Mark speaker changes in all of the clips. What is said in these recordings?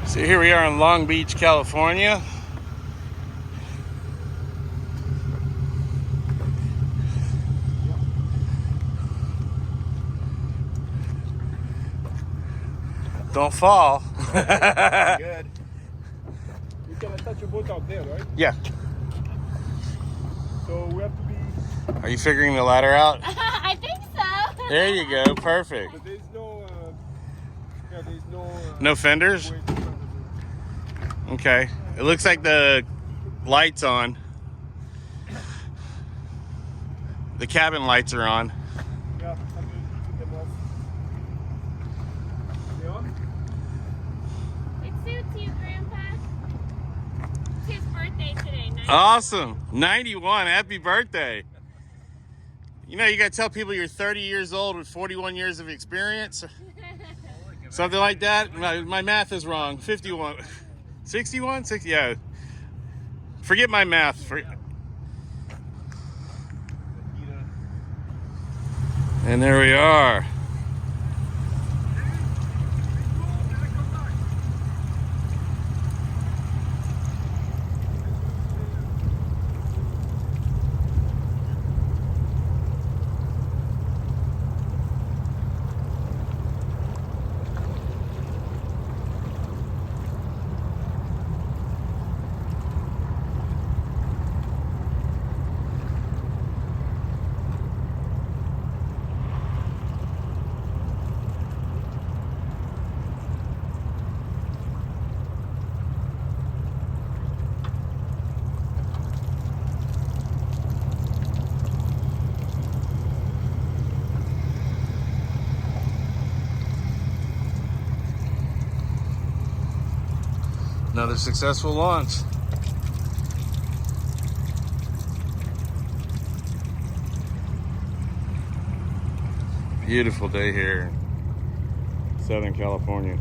Speaker 1: So here we are in Long Beach, California. Don't fall.
Speaker 2: Good. You can attach your boat out there, right?
Speaker 1: Yeah.
Speaker 2: So we have to be...
Speaker 1: Are you figuring the ladder out?
Speaker 3: I think so.
Speaker 1: There you go. Perfect.
Speaker 2: But there's no... there's no...
Speaker 1: No fenders?
Speaker 2: way to find the boat.
Speaker 1: Okay. It looks like the light's on. The cabin lights are on.
Speaker 2: Yeah, I'm going to put them off. They on?
Speaker 3: It suits you, Grandpa. It's his birthday today. 91.
Speaker 1: Awesome. 91. Happy birthday. You know, you got to tell people you're 30 years old with 41 years of experience. Something like that. My math is wrong. 51. 61? 60? Yeah. Forget my math. And there we are. Another successful launch. Beautiful day here in Southern California.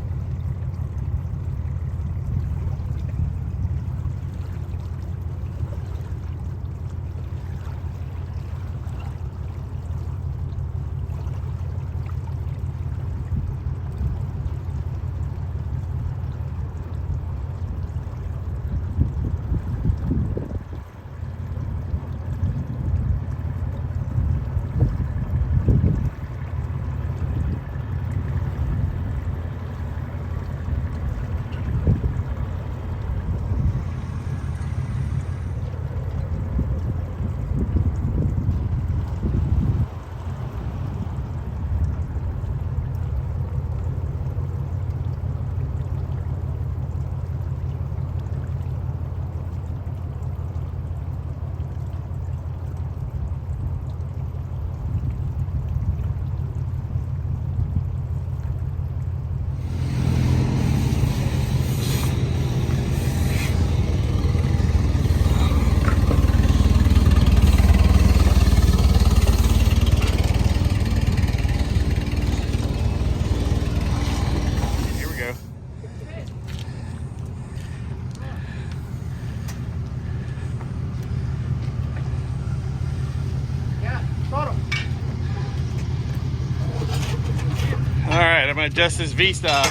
Speaker 1: Alright, I'm going to adjust this V-stop.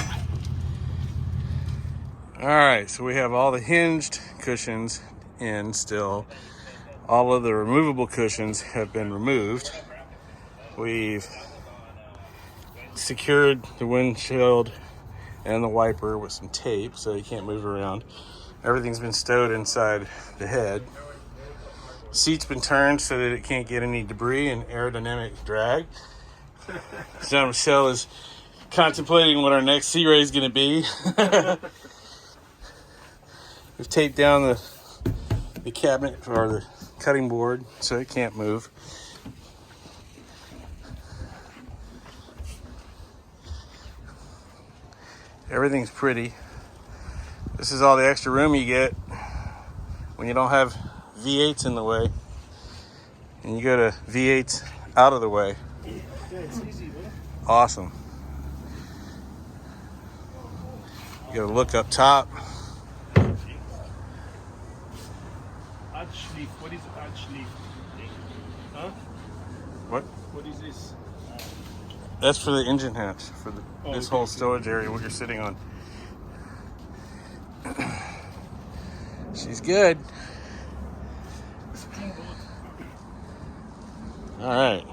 Speaker 1: Alright, so we have all the hinged cushions in still. All of the removable cushions have been removed. We've secured the windshield and the wiper with some tape so you can't move around. Everything's been stowed inside the head. Seat's been turned so that it can't get any debris and aerodynamic drag. Jean-Michel is contemplating what our next sea ray is going to be. We've taped down the cabinet or the cutting board so it can't move. Everything's pretty. This is all the extra room you get when you don't have V8s in the way and you go to V8s out of the way.
Speaker 2: Yeah, it's easy, man.
Speaker 1: Awesome. You gotta look up top.
Speaker 2: Arch leaf. What is arch leaf? Huh?
Speaker 1: What?
Speaker 2: What is this?
Speaker 1: That's for the engine hatch, for this
Speaker 2: okay,
Speaker 1: whole
Speaker 2: okay.
Speaker 1: storage area, what you're sitting on. She's good. All right.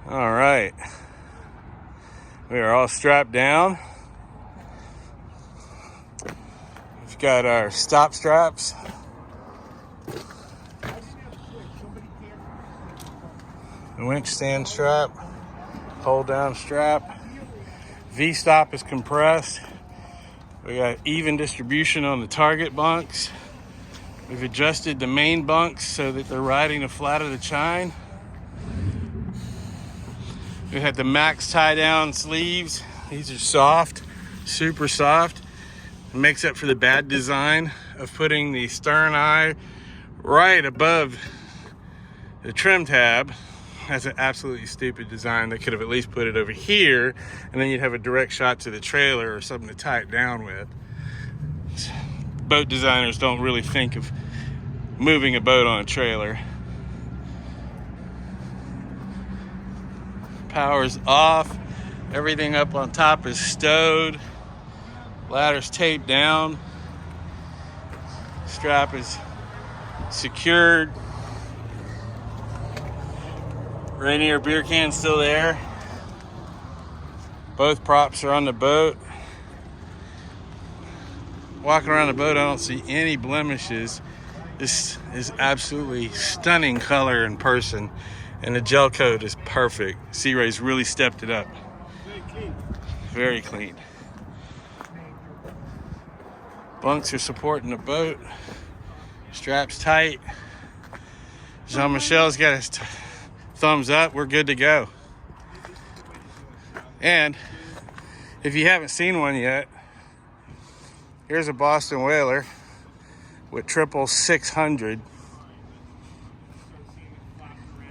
Speaker 1: All right. We are all strapped down. We've got our stop straps. The winch stand strap. Hold down strap. V-stop is compressed. We got even distribution on the target bunks. We've adjusted the main bunks so that they're riding the flat of the chine. We had the max tie down sleeves. These are soft, super soft. It makes up for the bad design of putting the stern eye right above the trim tab. That's an absolutely stupid design. They could have at least put it over here, and then you'd have a direct shot to the trailer or something to tie it down with. Boat designers don't really think of moving a boat on a trailer. Power's off. Everything up on top is stowed. Ladder's taped down. Strap is secured. Rainier beer can's still there. Both props are on the boat. Walking around the boat, I don't see any blemishes. This is absolutely stunning color in person, and the gel coat is perfect. Sea Ray's really stepped it up.
Speaker 2: Very clean.
Speaker 1: Very clean. Bunks are supporting the boat. Straps tight. Jean-Michel's got his thumbs up. We're good to go. And if you haven't seen one yet, here's a Boston Whaler with triple 600.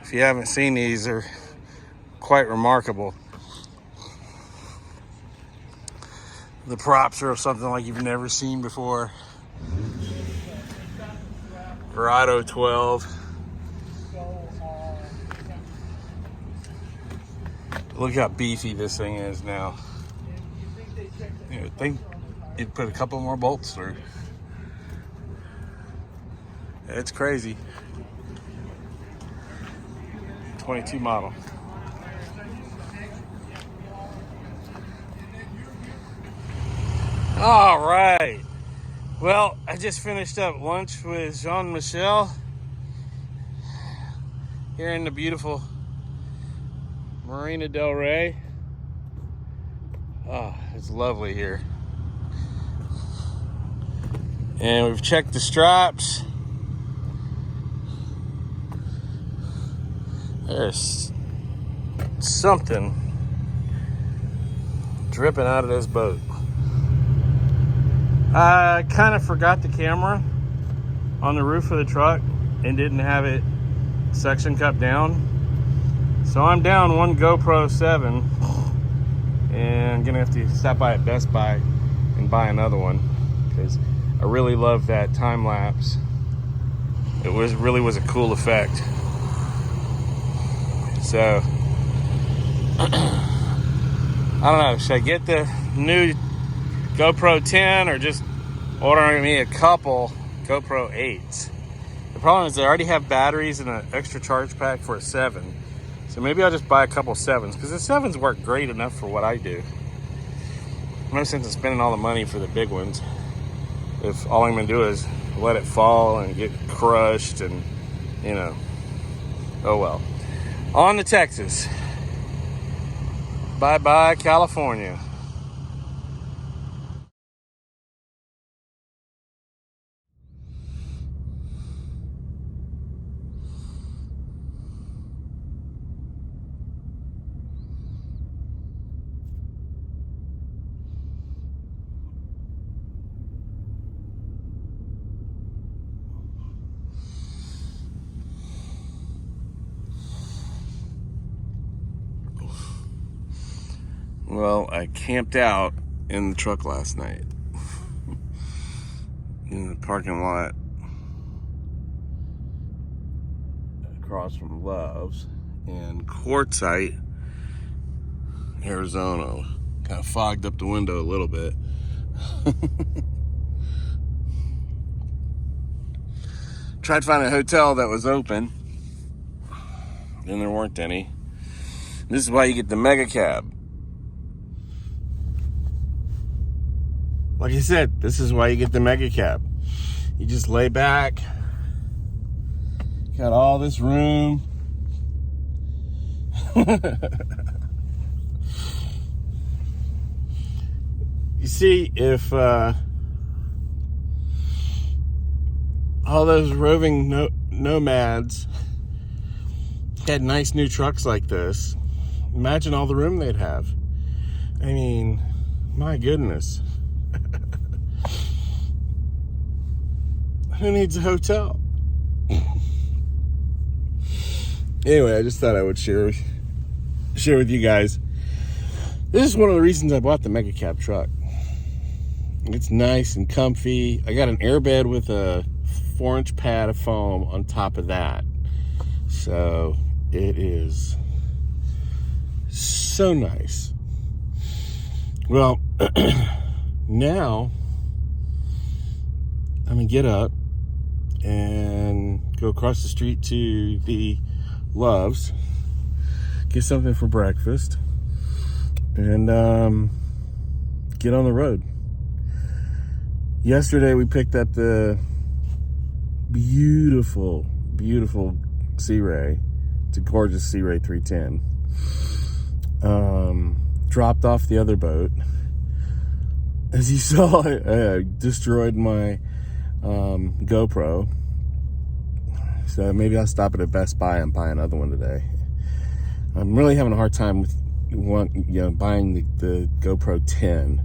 Speaker 1: If you haven't seen these, they're quite remarkable. The props are something like you've never seen before. Verado 12. Look how beefy this thing is now. You would think you'd put a couple more bolts through. It's crazy. 22 model. All right. Well, I just finished up lunch with Jean-Michel here in the beautiful Marina del Rey. Oh, it's lovely here. And we've checked the straps. There's something dripping out of this boat. I kind of forgot the camera on the roof of the truck and didn't have it suction cup down. So I'm down one GoPro 7 and I'm gonna have to stop by at Best Buy and buy another one because I really love that time lapse. It really was a cool effect. So I don't know, should I get the new GoPro 10 or just ordering me a couple GoPro 8s? The problem is they already have batteries and an extra charge pack for a 7. So maybe I'll just buy a couple 7s because the 7s work great enough for what I do. No sense in spending all the money for the big ones if all I'm gonna do is let it fall and get crushed and, you know, oh well. On to Texas. Bye-bye, California. Well, I camped out in the truck last night in the parking lot across from Love's in Quartzsite, Arizona. Kind of fogged up the window a little bit. tried to find a hotel that was open. Then there weren't any. This is why you get the mega cab. Like I said, this is why you get the mega cab. You just lay back. Got all this room. You see, if all those roving nomads had nice new trucks like this, imagine all the room they'd have. I mean, my goodness. Who needs a hotel? Anyway, I just thought I would share with you guys. This is one of the reasons I bought the Mega Cab truck. It's nice and comfy. I got an airbed with a 4-inch pad of foam on top of that. So it is so nice. Well, now I'm gonna get up and go across the street to the Loves, get something for breakfast, and get on the road. Yesterday we picked up the beautiful Sea Ray. It's a gorgeous Sea Ray 310. Dropped off the other boat. As you saw, I destroyed my GoPro. So maybe I'll stop at a Best Buy and buy another one today. I'm really having a hard time with buying the GoPro 10.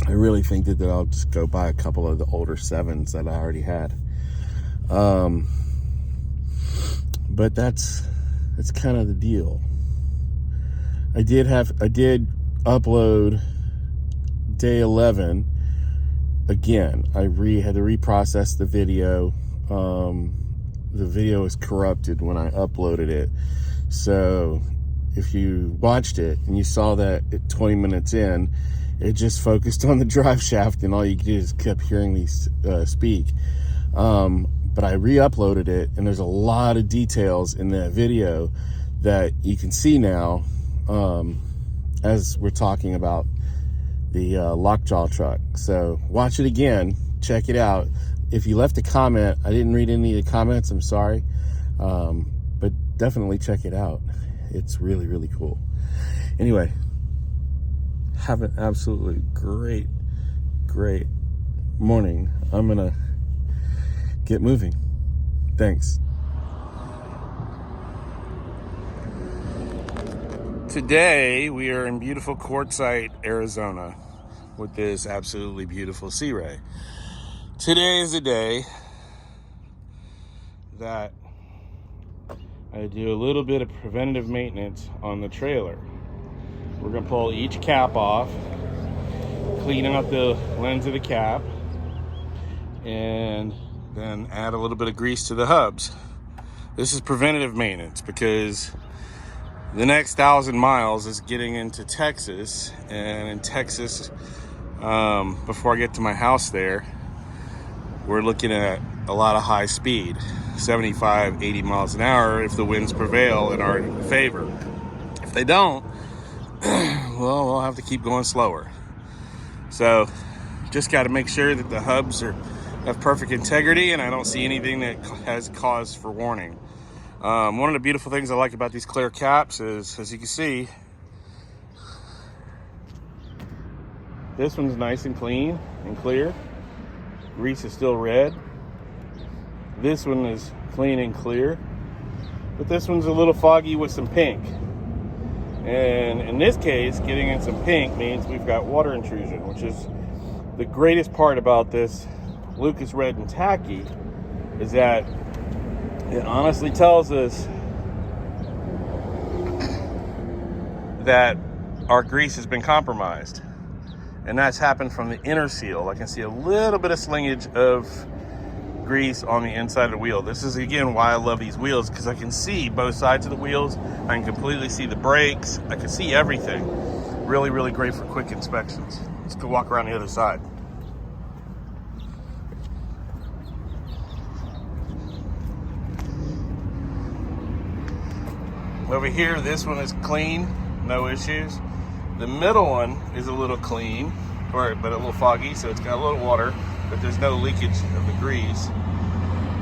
Speaker 1: I really think that I'll just go buy a couple of the older 7s that I already had. But that's kind of the deal. I did upload day 11 again. I had to reprocess the video. The video was corrupted when I uploaded it. So if you watched it and you saw that at 20 minutes in, it just focused on the drive shaft and all you did is kept hearing me speak. But I re-uploaded it, and there's a lot of details in that video that you can see now as we're talking about the Lockjaw truck. So watch it again, check it out. If you left a comment, I didn't read any of the comments, I'm sorry. But definitely check it out. It's really, really cool. Anyway, have an absolutely great morning. I'm gonna get moving. Thanks. Today we are in beautiful Quartzsite, Arizona with this absolutely beautiful Sea Ray. Today is the day that I do a little bit of preventative maintenance on the trailer. We're gonna pull each cap off, clean out the lens of the cap, and then add a little bit of grease to the hubs. This is preventative maintenance because the next 1,000 miles is getting into Texas, and in Texas, before I get to my house there, we're looking at a lot of high speed, 75, 80 miles an hour if the winds prevail in our favor. If they don't, well, we'll have to keep going slower. So just got to make sure that the hubs have perfect integrity and I don't see anything that has cause for warning. One of the beautiful things I like about these clear caps is, as you can see, this one's nice and clean and clear. Grease is still red. This one is clean and clear, but this one's a little foggy with some pink. And in this case, getting in some pink means we've got water intrusion, which is the greatest part about this Lucas Red and Tacky, is that it honestly tells us that our grease has been compromised. And that's happened from the inner seal. I can see a little bit of slingage of grease on the inside of the wheel. This is again why I love these wheels, because I can see both sides of the wheels. I can completely see the brakes. I can see everything. Really, really great for quick inspections. Let's go walk around the other side. Over here, this one is clean, no issues. The middle one is a little clean, but a little foggy, so it's got a little water, but there's no leakage of the grease.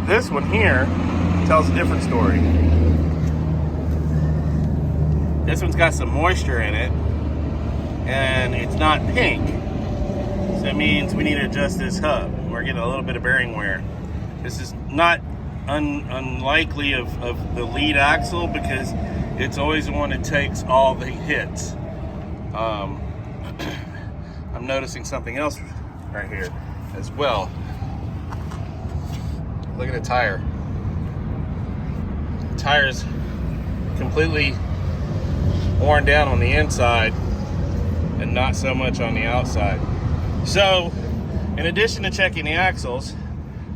Speaker 1: This one here tells a different story. This one's got some moisture in it, and it's not pink. So that means we need to adjust this hub. We're getting a little bit of bearing wear. This is not unlikely of the lead axle, because it's always the one that takes all the hits. I'm noticing something else right here as well. Look at the tire. The tire's completely worn down on the inside and not so much on the outside. So, in addition to checking the axles,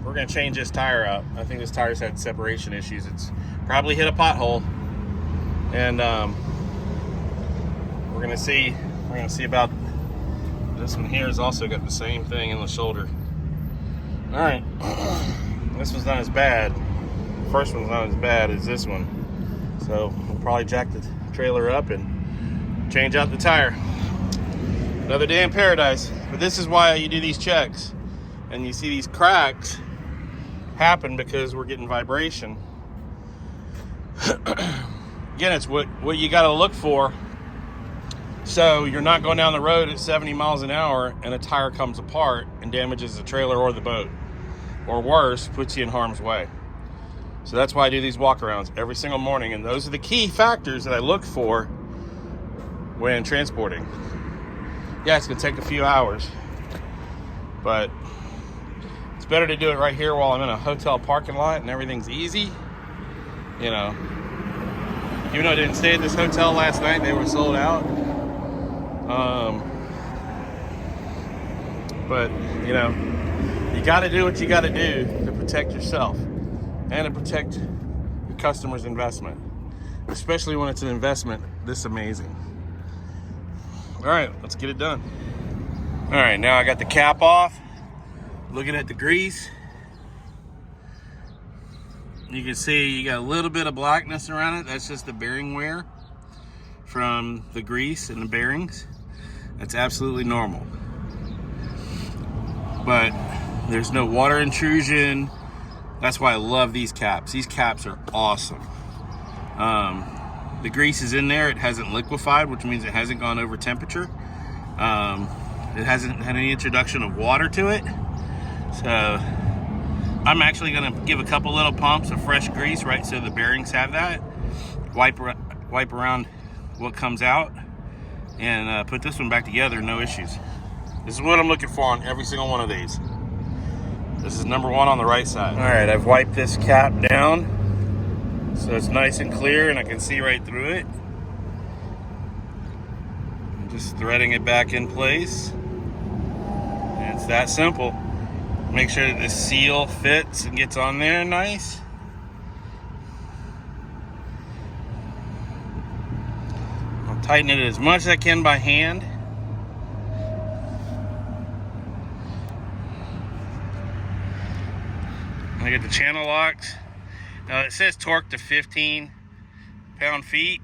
Speaker 1: we're going to change this tire out. I think this tire's had separation issues. It's probably hit a pothole, and we're going to see about this one here. Has also got the same thing in the shoulder. All right, this one's not as bad. The first one's not as bad as this one, so we'll probably jack the trailer up and change out the tire. Another day in paradise. But this is why you do these checks, and you see these cracks happen because we're getting vibration. Again, it's what you got to look for, so you're not going down the road at 70 miles an hour and a tire comes apart and damages the trailer or the boat, or worse, puts you in harm's way. So that's why I do these walkarounds every single morning, and those are the key factors that I look for when transporting. Yeah, it's gonna take a few hours, but it's better to do it right here while I'm in a hotel parking lot and everything's easy. You know, even though I didn't stay at this hotel last night, they were sold out. But you know, you gotta do what you gotta do to protect yourself and to protect your customer's investment, especially when it's an investment this amazing. All right, let's get it done. All right, now I got the cap off. Looking at the grease, you can see you got a little bit of blackness around it. That's just the bearing wear from the grease and the bearings. That's absolutely normal. But there's no water intrusion. That's why I love these caps. These caps are awesome. The grease is in there. It hasn't liquefied, which means it hasn't gone over temperature. It hasn't had any introduction of water to it. So I'm actually going to give a couple little pumps of fresh grease, right, so the bearings have that. Wipe around what comes out, and put this one back together, no issues. This is what I'm looking for on every single one of these. This is number one on the right side. All right, I've wiped this cap down so it's nice and clear and I can see right through it. I'm just threading it back in place. And it's that simple. Make sure that the seal fits and gets on there nice. I'll tighten it as much as I can by hand. I get the channel locks. Now it says torque to 15 pound-feet.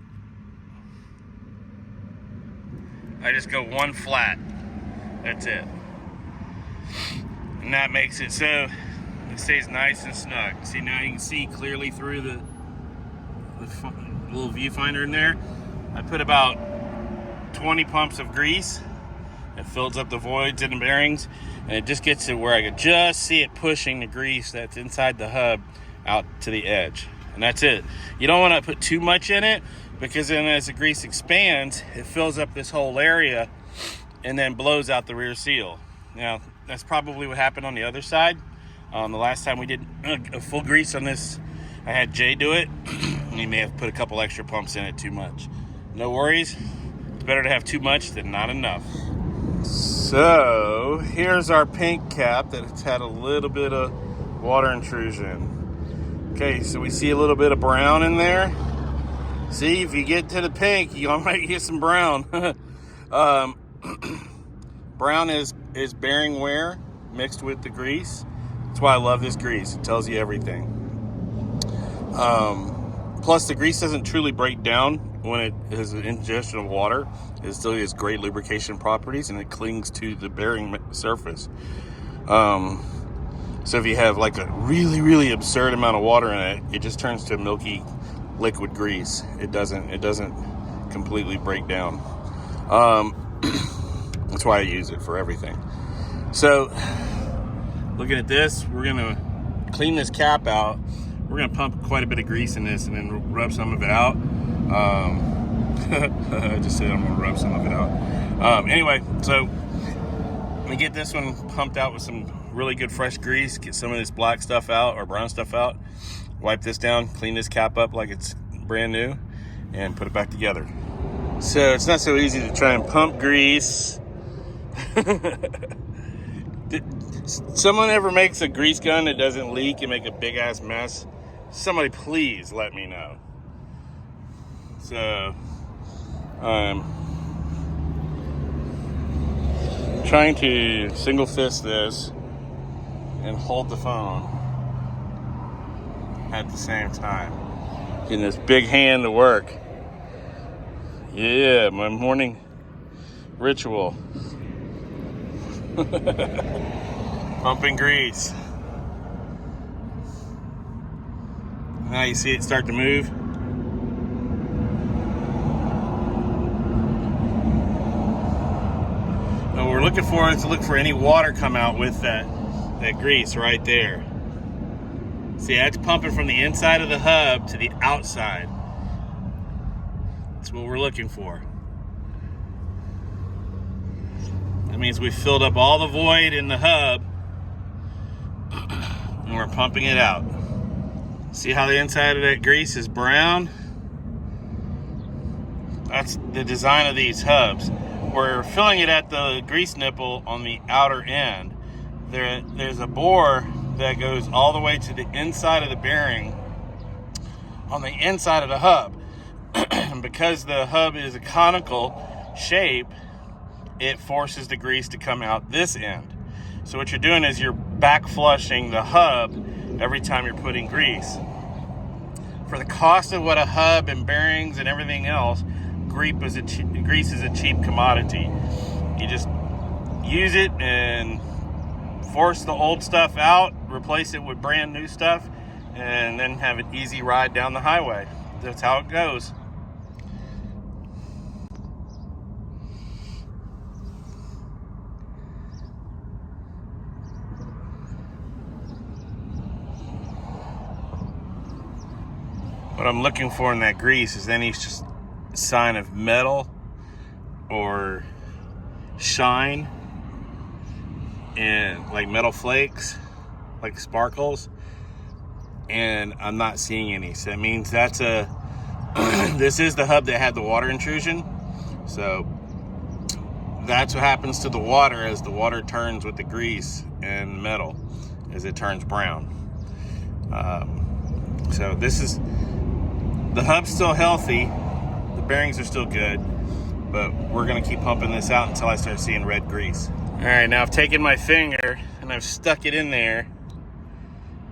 Speaker 1: I just go one flat. That's it. And that makes it so it stays nice and snug. See, now you can see clearly through the little viewfinder in there. I put about 20 pumps of grease. It fills up the voids in the bearings, and it just gets to where I could just see it pushing the grease that's inside the hub out to the edge. And that's it. You don't want to put too much in it, because then as the grease expands, it fills up this whole area and then blows out the rear seal. Now, that's probably what happened on the other side. The last time we did a full grease on this, I had Jay do it. He may have put a couple extra pumps in it too much. No worries. It's better to have too much than not enough. So here's our pink cap that's had a little bit of water intrusion. Okay, so we see a little bit of brown in there. See, if you get to the pink, you might get some brown. Brown is bearing wear mixed with the grease. That's why I love this grease. It tells you everything. Plus, the grease doesn't truly break down when it has an ingestion of water. It still has great lubrication properties, and it clings to the bearing surface. So if you have like a really, really absurd amount of water in it, it just turns to milky liquid grease. It doesn't completely break down. That's why I use it for everything. So looking at this, we're gonna clean this cap out. We're gonna pump quite a bit of grease in this and then rub some of it out. I just said I'm gonna rub some of it out. Anyway, so let me get this one pumped out with some really good fresh grease, get some of this black stuff out or brown stuff out, wipe this down, clean this cap up like it's brand new, and put it back together. So it's not so easy to try and pump grease. Did someone ever makes a grease gun that doesn't leak and make a big ass mess? Somebody please let me know. So trying to single fist this and hold the phone at the same time. Getting this big hand to work. Yeah, my morning ritual. Pumping grease. Now you see it start to move. What we're looking for is to look for any water come out with that grease right there. See, that's pumping from the inside of the hub to the outside. That's what we're looking for. That means we filled up all the void in the hub and we're pumping it out. See how the inside of that grease is brown? That's the design of these hubs. We're filling it at the grease nipple on the outer end. There's a bore that goes all the way to the inside of the bearing on the inside of the hub. And because the hub is a conical shape, it forces the grease to come out this end. So what you're doing is you're back flushing the hub every time you're putting grease. For the cost of what a hub and bearings and everything else, grease is a cheap commodity. You just use it and force the old stuff out, replace it with brand new stuff, and then have an easy ride down the highway. That's how it goes. What I'm looking for in that grease is any just sign of metal or shine and like metal flakes, like sparkles, and I'm not seeing any. So that means that's this is the hub that had the water intrusion. So that's what happens to the water as the water turns with the grease and metal, as it turns brown. So this is, the hub's still healthy, the bearings are still good, but we're gonna keep pumping this out until I start seeing red grease. All right, now I've taken my finger and I've stuck it in there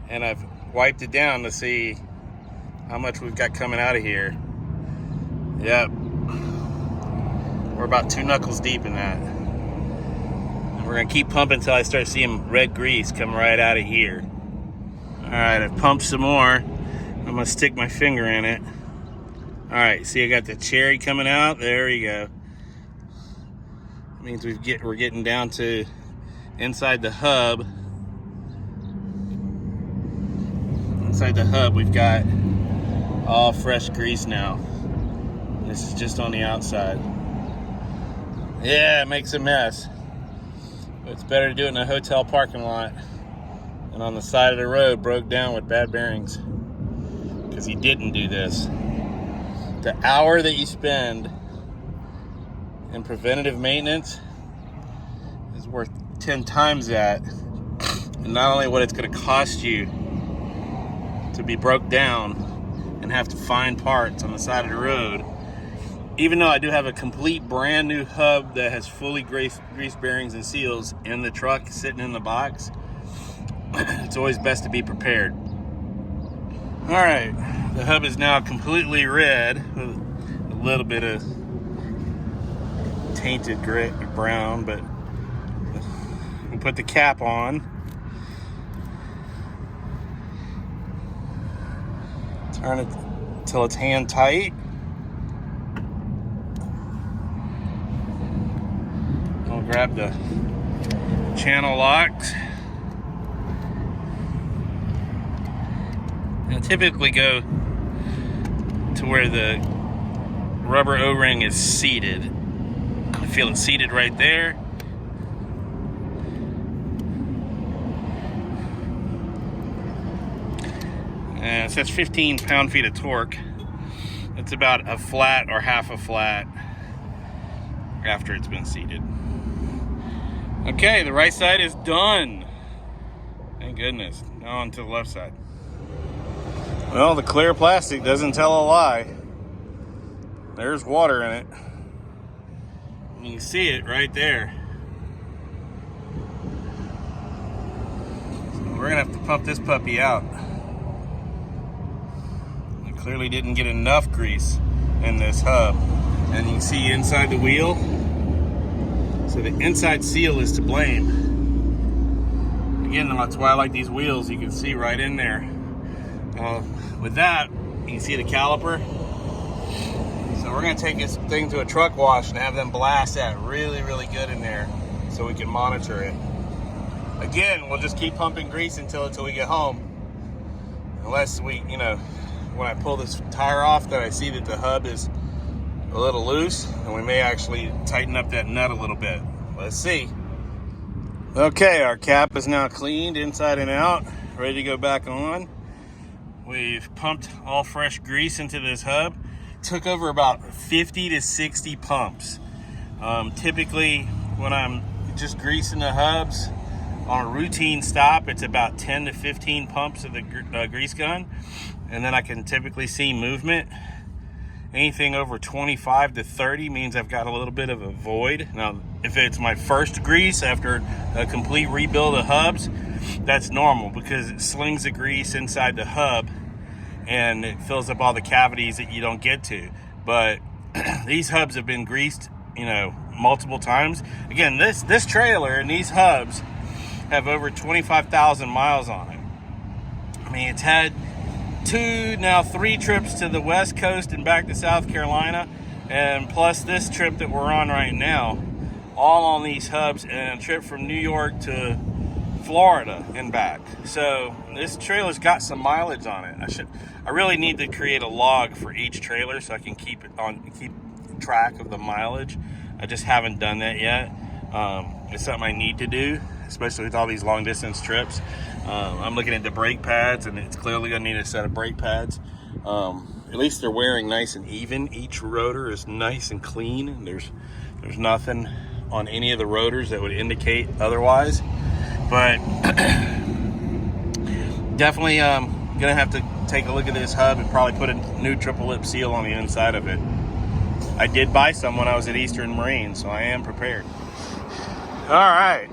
Speaker 1: and I've wiped it down to see how much we've got coming out of here. Yep, we're about 2 knuckles deep in that. And we're gonna keep pumping until I start seeing red grease come right out of here. All right, I've pumped some more. I'm gonna stick my finger in it. All right, see I got the cherry coming out. There we go. That means we're getting down to inside the hub. Inside the hub, we've got all fresh grease now. This is just on the outside. Yeah, it makes a mess. But it's better to do it in a hotel parking lot and on the side of the road broke down with bad bearings. Because he didn't do this. The hour that you spend in preventative maintenance is worth 10 times that. And not only what it's going to cost you to be broke down and have to find parts on the side of the road, even though I do have a complete brand new hub that has fully grease bearings and seals in the truck sitting in the box, it's always best to be prepared. All right, The hub is now completely red with a little bit of tainted gray brown, but we put the cap on. Turn it till it's hand tight. I'll grab the channel locks. And typically go to where the rubber O-ring is seated. I feel it seated right there. And it says 15 pound-feet of torque. It's about a flat or half a flat after it's been seated. Okay, the right side is done. Thank goodness. Now on to the left side. Well, the clear plastic doesn't tell a lie. There's water in it. You can see it right there. So we're gonna have to pump this puppy out. It clearly didn't get enough grease in this hub. And you can see inside the wheel. So the inside seal is to blame. Again, that's why I like these wheels. You can see right in there. With that, you can see the caliper. So we're gonna take this thing to a truck wash and have them blast that really, really good in there so we can monitor it. Again, we'll just keep pumping grease until we get home. Unless we, when I pull this tire off, that I see that the hub is a little loose, and we may actually tighten up that nut a little bit. Let's see. Okay, our cap is now cleaned inside and out, ready to go back on. We've pumped all fresh grease into this hub. Took over about 50 to 60 pumps. Typically, when I'm just greasing the hubs on a routine stop, it's about 10 to 15 pumps of the grease gun, and then I can typically see movement. Anything over 25 to 30 means I've got a little bit of a void. Now, if it's my first grease after a complete rebuild of hubs, that's normal because it slings the grease inside the hub and it fills up all the cavities that you don't get to. But these hubs have been greased, multiple times. Again, this trailer and these hubs have over 25,000 miles on it. I mean, it's had 3 trips to the West Coast and back to South Carolina, and plus this trip that we're on right now, all on these hubs, and a trip from New York to Florida and back. So this trailer's got some mileage on it. I really need to create a log for each trailer so I can keep track of the mileage. I just haven't done that yet. It's something I need to do, especially with all these long distance trips. I'm looking at the brake pads, and it's clearly gonna need a set of brake pads. At least they're wearing nice and even. Each rotor is nice and clean. There's nothing on any of the rotors that would indicate otherwise. But definitely gonna have to take a look at this hub and probably put a new triple lip seal on the inside of it. I did buy some when I was at Eastern Marine, so I am prepared. All right,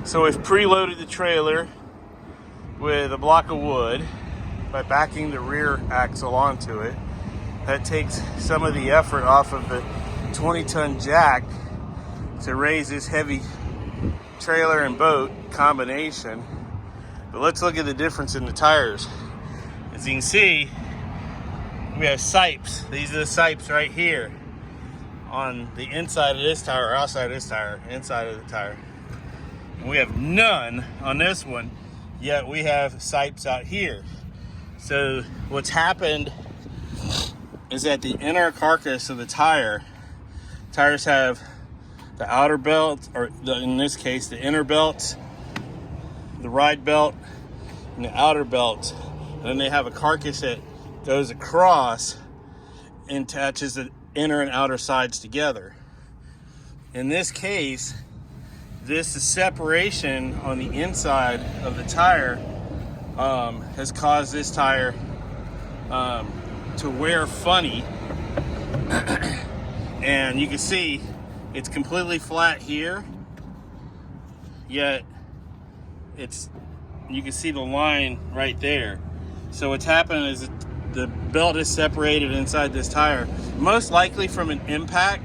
Speaker 1: so we've preloaded the trailer with a block of wood by backing the rear axle onto it. That takes some of the effort off of the 20-ton jack to raise this heavy trailer and boat combination. But let's look at the difference in the tires. As you can see, we have sipes. These are the sipes right here on the inside of this tire, or outside of this tire, inside of the tire. And we have none on this one, yet we have sipes out here. So what's happened is that the inner carcass of the tires have the outer belt, or in this case, the inner belt, the ride belt, and the outer belt. And then they have a carcass that goes across and attaches the inner and outer sides together. In this case, this separation on the inside of the tire has caused this tire to wear funny. And you can see it's completely flat here, yet you can see the line right there. So what's happening is the belt is separated inside this tire, most likely from an impact.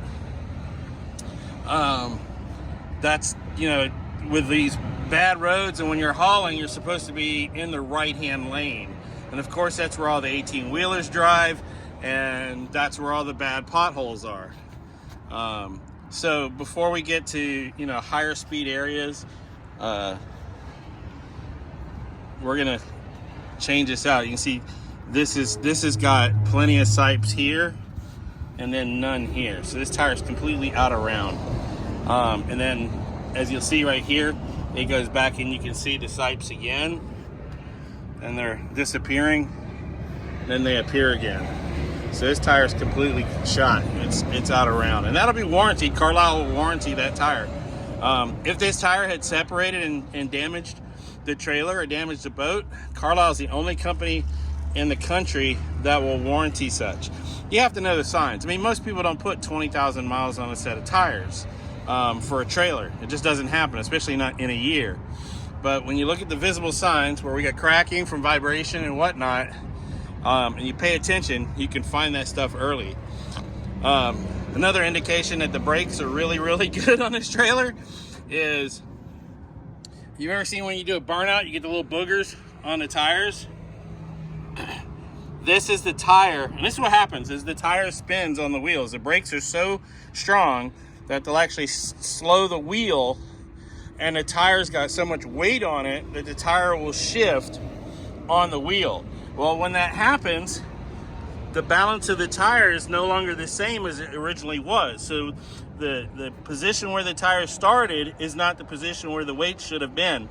Speaker 1: That's, you know, with these bad roads, and when you're hauling, you're supposed to be in the right-hand lane. And of course, that's where all the 18-wheelers drive, and that's where all the bad potholes are. So before we get to, you know, higher speed areas, we're gonna change this out. You can see this has got plenty of sipes here and then none here. So this tire is completely out of round. And then as you'll see right here, it goes back and you can see the sipes again, and they're disappearing, then they appear again. So this tire is completely shot. It's out of round, and that'll be warranted. Carlisle will warranty that tire. If this tire had separated and damaged the trailer or damaged the boat, Carlisle is the only company in the country that will warranty such. You have to know the signs. I mean, most people don't put 20,000 miles on a set of tires for a trailer. It just doesn't happen, especially not in a year. But when you look at the visible signs where we got cracking from vibration and whatnot, and you pay attention, you can find that stuff early. Another indication that the brakes are really, really good on this trailer is, you've ever seen when you do a burnout, you get the little boogers on the tires? This is the tire, and this is what happens, is the tire spins on the wheels. The brakes are so strong that they'll actually slow the wheel, and the tire's got so much weight on it that the tire will shift on the wheel. Well, when that happens, the balance of the tire is no longer the same as it originally was. So the position where the tire started is not the position where the weight should have been.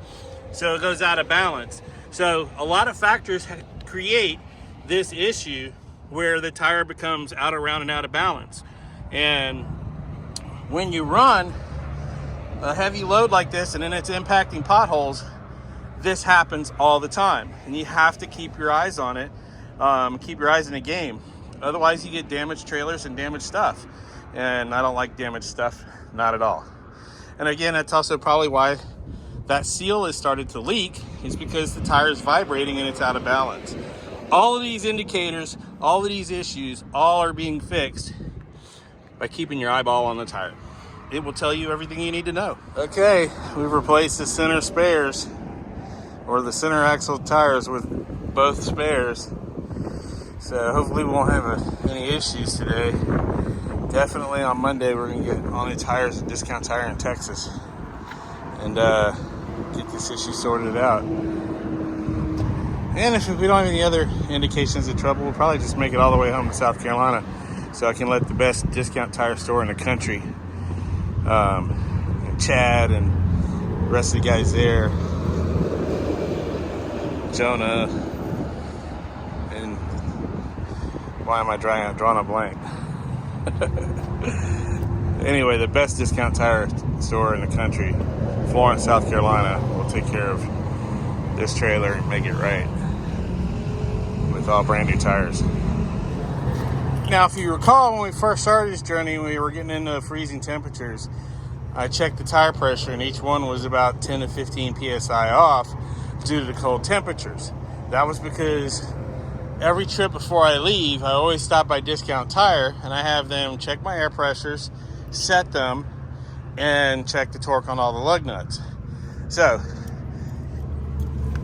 Speaker 1: So it goes out of balance. So a lot of factors create this issue where the tire becomes out of round and out of balance. And when you run a heavy load like this and then it's impacting potholes, this happens all the time, and you have to keep your eyes on it, keep your eyes in the game. Otherwise you get damaged trailers and damaged stuff, and I don't like damaged stuff, not at all. And again, that's also probably why that seal has started to leak, is because the tire is vibrating and it's out of balance. All of these indicators, all of these issues, all are being fixed by keeping your eyeball on the tire. It will tell you everything you need to know. Okay, we've replaced the center spares, or the center axle tires, with both spares. So hopefully we won't have any issues today. Definitely on Monday we're gonna get all new tires at Discount Tire in Texas and get this issue sorted out. And if we don't have any other indications of trouble, we'll probably just make it all the way home to South Carolina so I can let the best discount tire store in the country, Chad and the rest of the guys there, Jonah, and why am I drawing a blank? Anyway, the best discount tire store in the country, Florence, South Carolina, will take care of this trailer and make it right with all brand new tires. Now, if you recall, when we first started this journey, we were getting into freezing temperatures. I checked the tire pressure, and each one was about 10 to 15 psi off due to the cold temperatures. That was because every trip before I leave, I always stop by Discount Tire, and I have them check my air pressures, set them, and check the torque on all the lug nuts. So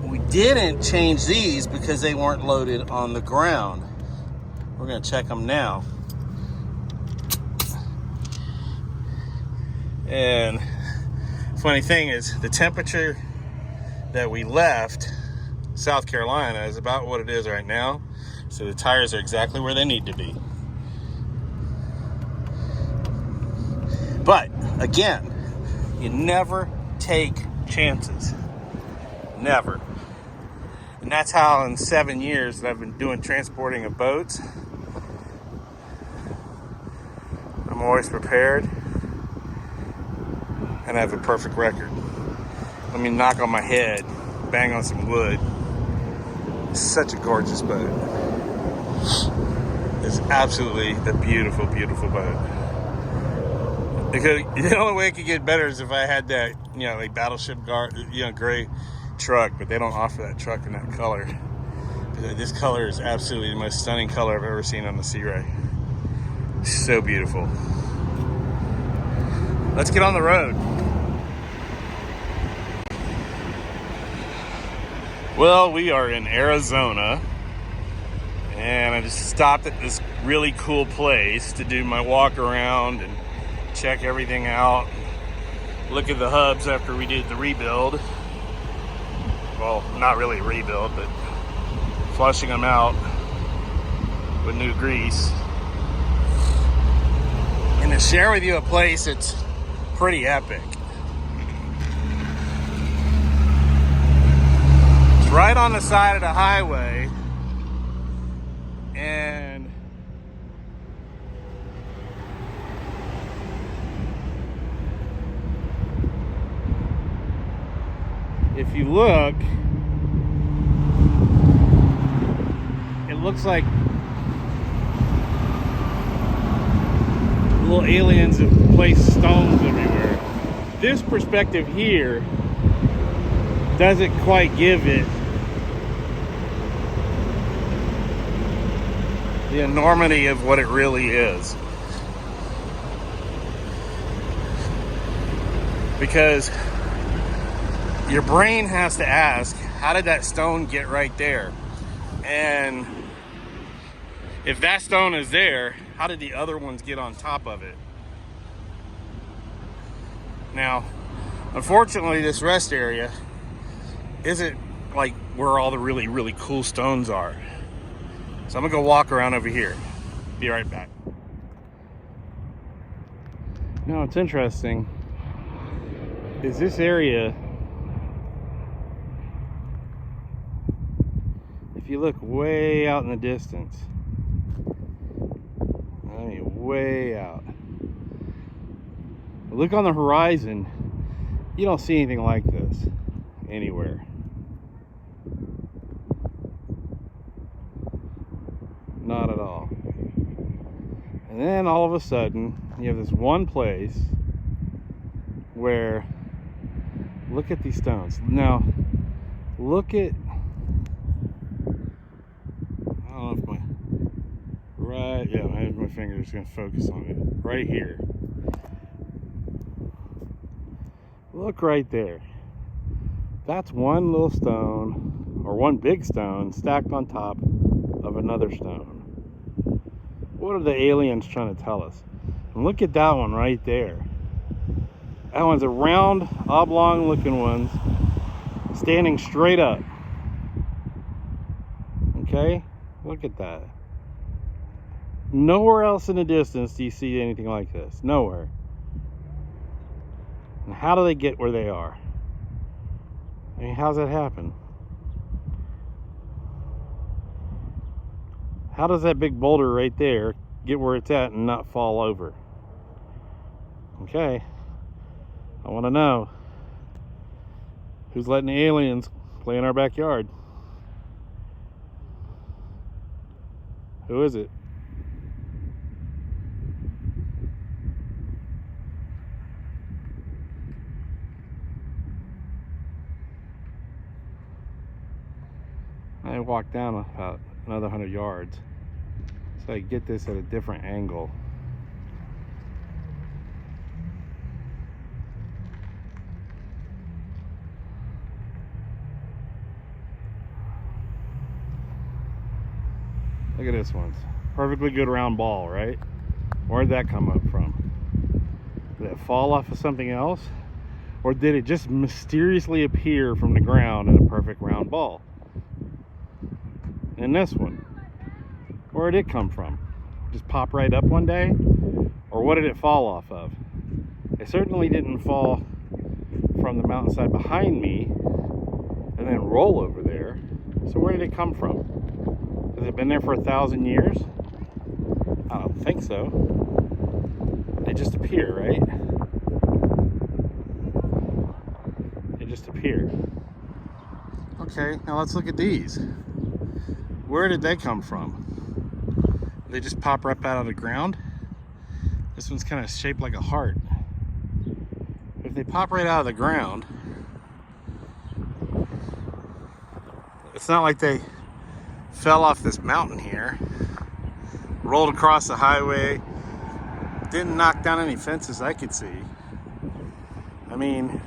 Speaker 1: we didn't change these because they weren't loaded on the ground. We're going to check them now. And funny thing is, the temperature that we left South Carolina is about what it is right now. So the tires are exactly where they need to be. But again, you never take chances. Never. And that's how in 7 years that I've been doing transporting of boats, I'm always prepared and I have a perfect record. Let me knock on my head, bang on some wood. It's such a gorgeous boat. It's absolutely a beautiful, beautiful boat. The only way it could get better is if I had that, like Battleship gray truck, but they don't offer that truck in that color. This color is absolutely the most stunning color I've ever seen on the Sea Ray. So beautiful. Let's get on the road. Well, we are in Arizona, and I just stopped at this really cool place to do my walk around and check everything out. Look at the hubs after we did the rebuild. Well, not really a rebuild, but flushing them out with new grease. And to share with you a place that's pretty epic. It's right on the side of the highway, and if you look, it looks like little aliens have placed stones everywhere. This perspective here doesn't quite give it the enormity of what it really is. Because your brain has to ask, how did that stone get right there? And if that stone is there, how did the other ones get on top of it? Now, unfortunately, this rest area isn't like where all the really, really cool stones are. So I'm gonna go walk around over here. Be right back. Now, what's interesting is this area, if you look way out in the distance, I mean way out, look on the horizon, you don't see anything like this anywhere. Not at all. And then all of a sudden, you have this one place where, look at these stones. Now, look at, I don't know if my finger is going to focus on it. Right here. Look right there. That's one little stone, or one big stone, stacked on top of another stone. What are the aliens trying to tell us? And look at that one right there. That one's a round, oblong looking one, standing straight up. Okay? Look at that. Nowhere else in the distance do you see anything like this. Nowhere. And how do they get where they are? I mean, how's that happen? How does that big boulder right there get where it's at and not fall over? Okay. I want to know. Who's letting the aliens play in our backyard? Who is it? I walked down about another 100 yards so I get this at a different angle. Look at this one. Perfectly good round ball, right? Where'd that come up from? Did it fall off of something else? Or did it just mysteriously appear from the ground in a perfect round ball? And this one, where did it come from? Just pop right up one day? Or what did it fall off of? It certainly didn't fall from the mountainside behind me and then roll over there. So where did it come from? Has it been there for 1,000 years? I don't think so. They just appear, right? They just appear. Okay, now let's look at these. Where did they come from? They just pop right out of the ground? This one's kind of shaped like a heart. If they pop right out of the ground, it's not like they fell off this mountain here, rolled across the highway, didn't knock down any fences I could see. I mean,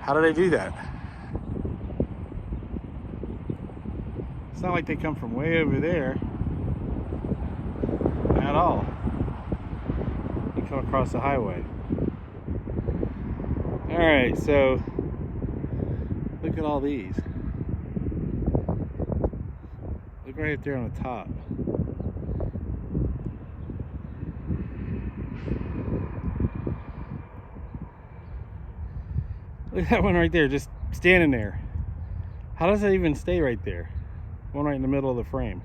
Speaker 1: how do they do that? It's not like they come from way over there at all. They come across the highway. Alright, so look at all these. Look right up there on the top. Look at that one right there, just standing there. How does that even stay right there? One right in the middle of the frame.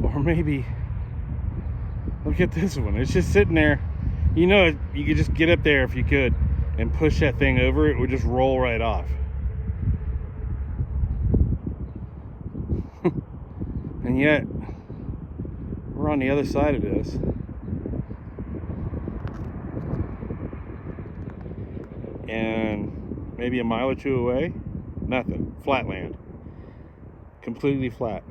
Speaker 1: Or maybe, look at this one. It's just sitting there. You know, you could just get up there if you could and push that thing over. It would just roll right off. And yet, we're on the other side of this. And maybe a mile or two away, nothing. Flat land. Completely flat.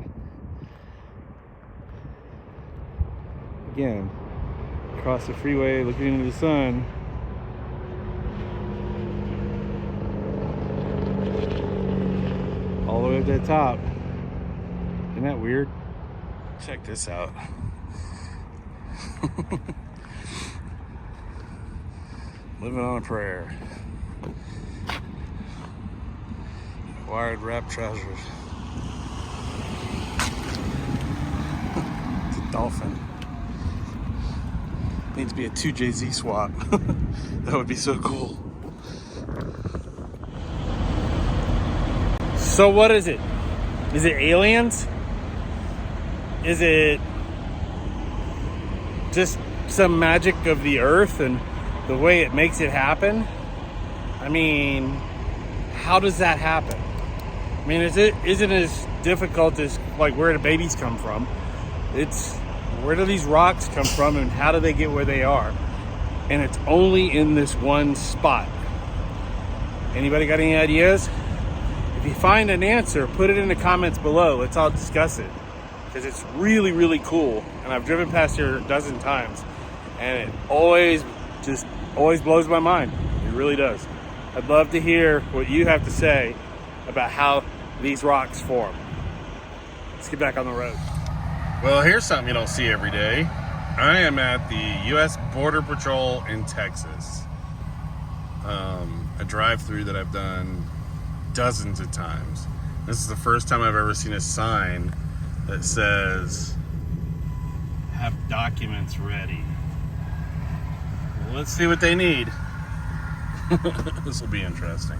Speaker 1: Again, across the freeway, looking into the sun. All the way up to the top. Isn't that weird? Check this out. Living on a prayer. Wired wrap trousers. It's a dolphin. Needs to be a 2JZ swap. That would be so cool. So what is it? Is it aliens? Is it just some magic of the earth and the way it makes it happen? I mean, how does that happen? I mean, isn't as difficult as like where do babies come from? It's where do these rocks come from and how do they get where they are? And it's only in this one spot. Anybody got any ideas? If you find an answer, put it in the comments below. Let's all discuss it. Because it's really, really cool. And I've driven past here a dozen times. And it always blows my mind. It really does. I'd love to hear what you have to say about how these rocks form. Let's get back on the road. Well, here's something you don't see every day. I am at the U.S. Border Patrol in Texas. A drive-through that I've done dozens of times. This is the first time I've ever seen a sign that says, have documents ready. Well, let's see what they need. This will be interesting.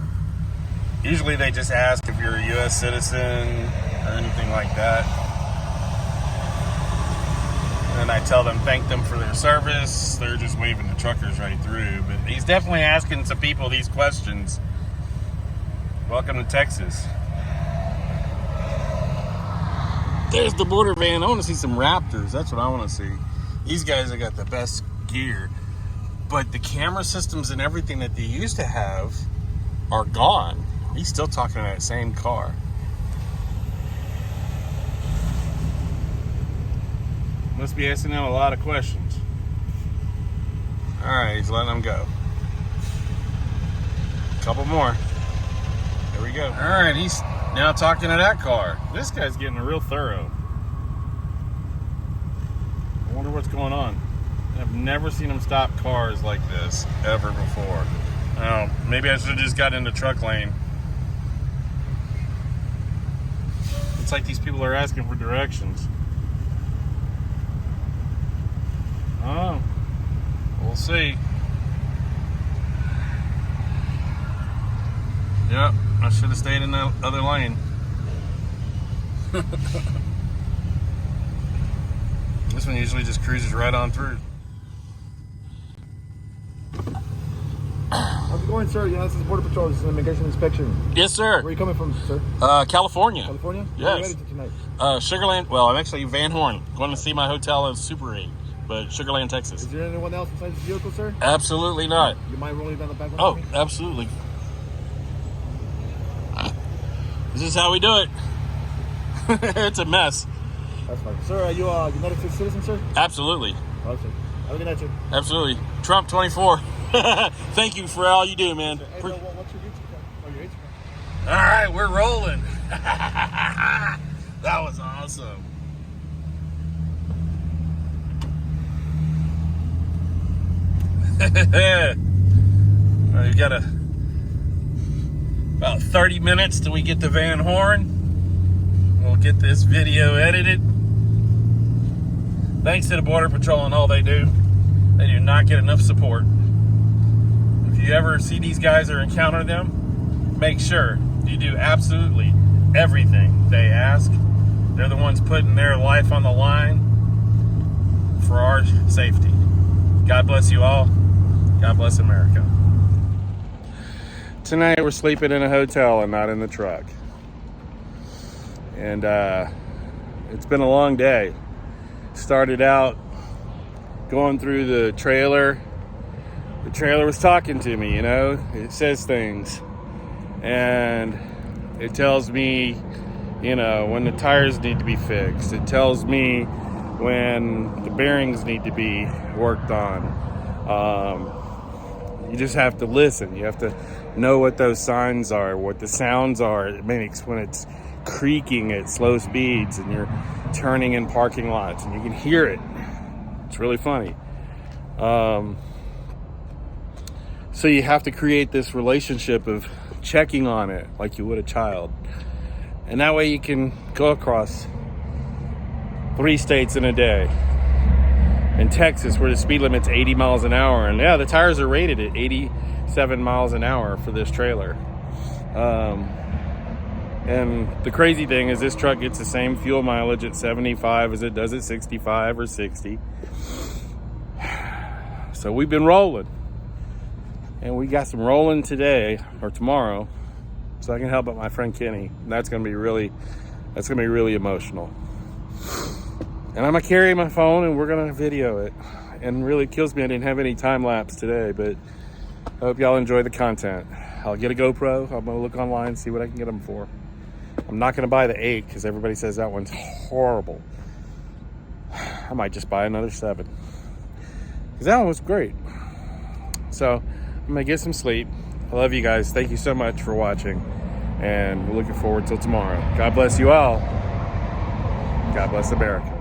Speaker 1: Usually they just ask if you're a U.S. citizen or anything like that. And I tell them, thank them for their service. They're just waving the truckers right through. But he's definitely asking some people these questions. Welcome to Texas. There's the border van. I want to see some Raptors. That's what I want to see. These guys have got the best gear. But the camera systems and everything that they used to have are gone. He's still talking to that same car. Must be asking them a lot of questions. Alright, he's letting them go. A couple more. There we go. Alright, he's now talking to that car. This guy's getting real thorough. I wonder what's going on. I've never seen him stop cars like this ever before. Oh, maybe I should have just got into truck lane. It's like these people are asking for directions. Oh, we'll see. Yep, I should have stayed in the other lane. This one usually just cruises right on through.
Speaker 2: How's it going, sir? Yeah, this is Border Patrol. This is an immigration inspection.
Speaker 1: Yes, sir.
Speaker 2: Where are you coming from, sir?
Speaker 1: California.
Speaker 2: California?
Speaker 1: Yes.
Speaker 2: Where are you headed to tonight?
Speaker 1: Sugarland. Well, I'm actually Van Horn. Going to see my hotel at Super 8. but Sugar Land, Texas.
Speaker 2: Is there anyone else besides the vehicle, sir?
Speaker 1: Absolutely not.
Speaker 2: You mind rolling down the back one
Speaker 1: Oh,
Speaker 2: for me?
Speaker 1: absolutely. This is how we do it. It's a mess.
Speaker 2: That's fine. Sir, are you a United States citizen, sir?
Speaker 1: Absolutely.
Speaker 2: Okay. Have a good night, sir.
Speaker 1: Absolutely. Trump 24. Thank you for all you do, man.
Speaker 2: Hey, what's your YouTube? Oh, your Instagram.
Speaker 1: All right, we're rolling. That was awesome. We've got about 30 minutes till we get to Van Horn. We'll get this video edited. Thanks to the Border Patrol and all they do. They do not get enough support. If you ever see these guys or encounter them, make sure you do absolutely everything they ask. They're the ones putting their life on the line for our safety. God bless you all. God bless America. Tonight we're sleeping in a hotel and not in the truck. And it's been a long day. Started out going through the trailer. The trailer was talking to me, you know. It says things. And it tells me, you know, when the tires need to be fixed. It tells me when the bearings need to be worked on. You just have to listen. You have to know what those signs are, what the sounds are it makes when it's creaking at slow speeds and you're turning in parking lots and you can hear it. It's really funny. So you have to create this relationship of checking on it like you would a child. And that way you can go across 3 states in a day. In Texas, where the speed limit's 80 miles an hour. And yeah, the tires are rated at 87 miles an hour for this trailer. And the crazy thing is this truck gets the same fuel mileage at 75 as it does at 65 or 60. So we've been rolling. And we got some rolling today or tomorrow. So I can help out my friend Kenny. And that's gonna be really emotional. And I'm gonna carry my phone and we're gonna video it. And really kills me I didn't have any time lapse today, but I hope y'all enjoy the content. I'll get a GoPro. I'm gonna look online, see what I can get them for. I'm not gonna buy the 8 because everybody says that one's horrible. I might just buy another 7. Because that one was great. So I'm gonna get some sleep. I love you guys. Thank you so much for watching. And we're looking forward till tomorrow. God bless you all. God bless America.